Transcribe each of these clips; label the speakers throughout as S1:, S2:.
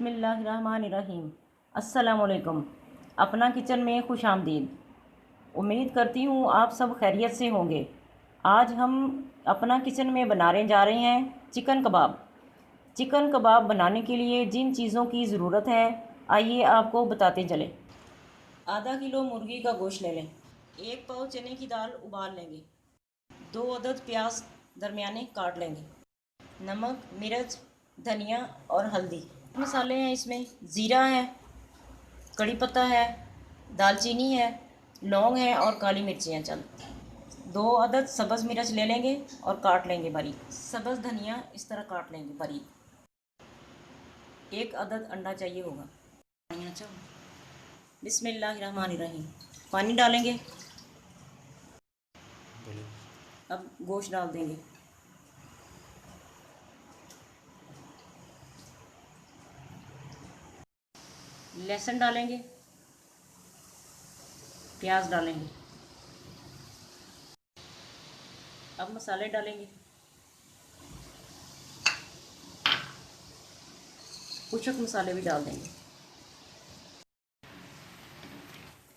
S1: बिस्मिल्लाहिर्रहमानिर्रहीम। अस्सलामुअलैकुम। अपना किचन में खुश आमदीद। उम्मीद करती हूँ आप सब खैरियत से होंगे। आज हम अपना किचन में बनाने जा रहे हैं चिकन कबाब। चिकन कबाब बनाने के लिए जिन चीज़ों की ज़रूरत है आइए आपको बताते चलें। आधा किलो मुर्गी का गोश्त ले लें। 1 पाव चने की दाल उबाल लेंगे। 2 अदद प्याज दरमियाने काट लेंगे। नमक, मिर्च, धनिया और हल्दी। मसाले हैं इसमें ज़ीरा है, कड़ी पत्ता है, दालचीनी है, लौंग है और काली मिर्ची हैं चंद। 2 अदद सब्ज़ मिर्च ले लेंगे और काट लेंगे बारीक। सब्ज़ धनिया इस तरह काट लेंगे बारीक। 1 अदद अंडा चाहिए होगा। अच्छा, बिस्मिल्लाहिर्रहमानिर्रहीम। पानी डालेंगे। अब गोश्त डाल देंगे। लहसुन डालेंगे, प्याज डालेंगे। अब मसाले डालेंगे। कुछ मसाले भी डाल देंगे।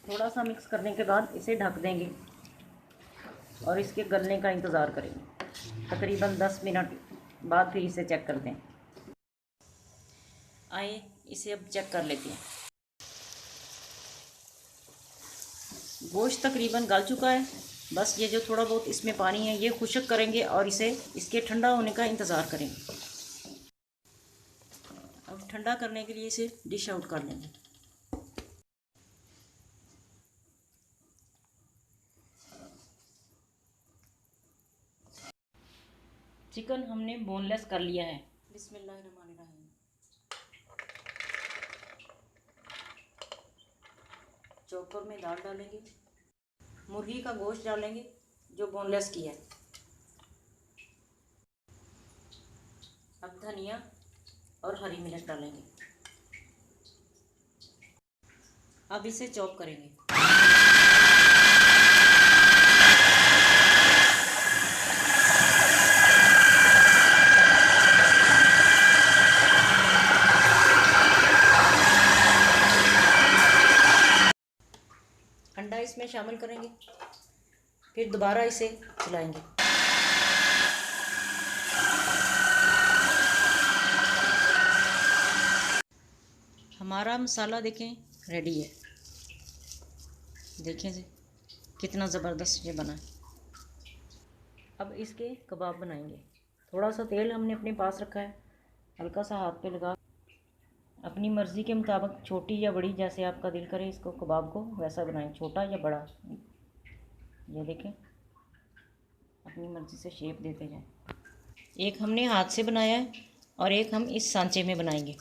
S1: थोड़ा सा मिक्स करने के बाद इसे ढक देंगे और इसके गलने का इंतज़ार करेंगे। तकरीबन 10 मिनट बाद फिर इसे चेक कर दें। आइए इसे अब चेक कर लेते हैं। गोश्त तकरीबन गल चुका है। बस ये जो थोड़ा बहुत इसमें पानी है ये खुश्क करेंगे और इसे इसके ठंडा होने का इंतज़ार करेंगे। अब ठंडा करने के लिए इसे डिश आउट कर लेंगे। चिकन हमने बोनलेस कर लिया है। बिस्मिल्लाहिर्रहमानिर्रहीम। चॉपर में दाल डालेंगे। मुर्गी का गोश्त डालेंगे जो बोनलेस किया है। अब धनिया और हरी मिर्च डालेंगे। अब इसे चॉप करेंगे। अंडा इसमें शामिल करेंगे, फिर दोबारा इसे चलाएंगे। हमारा मसाला देखें रेडी है। देखें जी कितना ज़बरदस्त ये बना है। अब इसके कबाब बनाएंगे। थोड़ा सा तेल हमने अपने पास रखा है, हल्का सा हाथ पे लगा अपनी मर्ज़ी के मुताबिक छोटी या बड़ी जैसे आपका दिल करे इसको कबाब को वैसा बनाएं, छोटा या बड़ा। ये देखें अपनी मर्ज़ी से शेप देते जाएं। एक हमने हाथ से बनाया है और एक हम इस सांचे में बनाएंगे।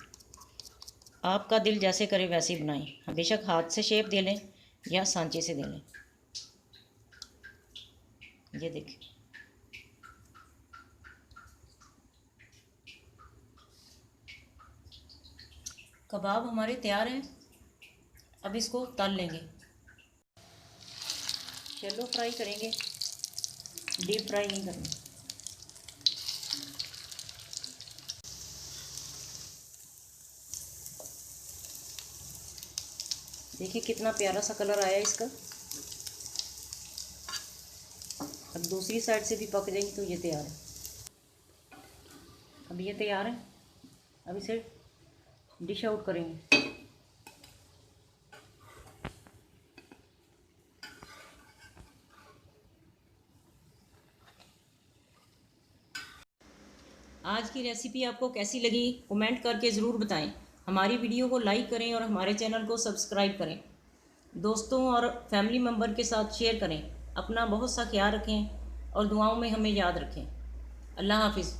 S1: आपका दिल जैसे करे वैसे ही बनाएं। बेशक हाथ से शेप दे लें या सांचे से दे लें। ये देखें कबाब हमारे तैयार हैं। अब इसको तल लेंगे। शैलो फ्राई करेंगे, डीप फ्राई नहीं करना। देखिए कितना प्यारा सा कलर आया इसका। अब दूसरी साइड से भी पक जाएंगी तो ये तैयार है। अब ये तैयार है। अब इसे डिश आउट करेंगे। आज की रेसिपी आपको कैसी लगी कमेंट करके ज़रूर बताएं। हमारी वीडियो को लाइक करें और हमारे चैनल को सब्सक्राइब करें। दोस्तों और फैमिली मेम्बर के साथ शेयर करें। अपना बहुत सा ख्याल रखें और दुआओं में हमें याद रखें। अल्लाह हाफिज़।